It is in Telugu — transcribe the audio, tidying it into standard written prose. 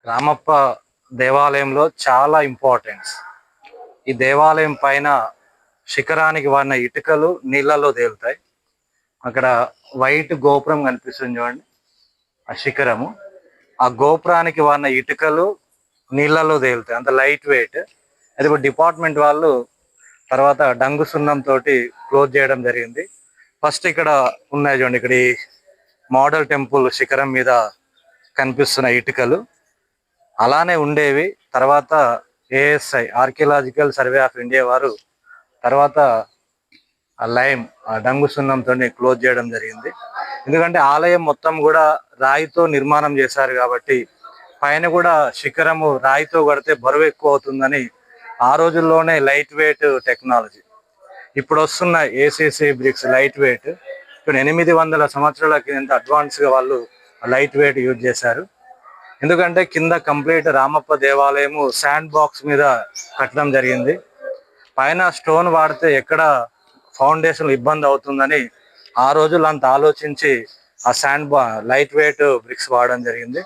రామప్ప దేవాలయంలో చాలా ఇంపార్టెన్స్. ఈ దేవాలయం పైన శిఖరానికి వాడిన ఇటుకలు నీళ్ళలో తేలుతాయి. అక్కడ వైట్ గోపురం కనిపిస్తుంది చూడండి, ఆ శిఖరము. ఆ గోపురానికి వాడిన ఇటుకలు నీళ్ళలో తేలుతాయి, అంత లైట్ వెయిట్. అది ఒక డిపార్ట్మెంట్ వాళ్ళు తర్వాత డంగు సున్నం తోటి క్లోజ్ చేయడం జరిగింది. ఫస్ట్ ఇక్కడ ఉన్నాయి చూడండి, ఇక్కడ ఈ మోడల్ టెంపుల్ శిఖరం మీద కనిపిస్తున్న ఇటుకలు అలానే ఉండేవి. తర్వాత ASI archaeological survey of India వారు తర్వాత ఆ లైమ్ ఆ డంగు సున్నంతో క్లోజ్ చేయడం జరిగింది. ఎందుకంటే ఆలయం మొత్తం కూడా రాయితో నిర్మాణం చేశారు కాబట్టి పైన కూడా శిఖరము రాయితో కడితే బరువు ఎక్కువ అవుతుందని ఆ రోజుల్లోనే లైట్ వెయిట్ టెక్నాలజీ. ఇప్పుడు వస్తున్న ఏసీసీ బ్రిక్స్ లైట్ వెయిట్. ఇప్పుడు 800 సంవత్సరాల కింద అడ్వాన్స్గా వాళ్ళు లైట్ వెయిట్ యూజ్ చేశారు. ఎందుకంటే కింద కంప్లీట్ రామప్ప దేవాలయము శాండ్ బాక్స్ మీద కట్టడం జరిగింది. పైన స్టోన్ వాడితే ఎక్కడ ఫౌండేషన్ ఇబ్బంది అవుతుందని ఆ రోజులు అంత ఆలోచించి ఆ లైట్ వెయిట్ బ్రిక్స్ వాడడం జరిగింది.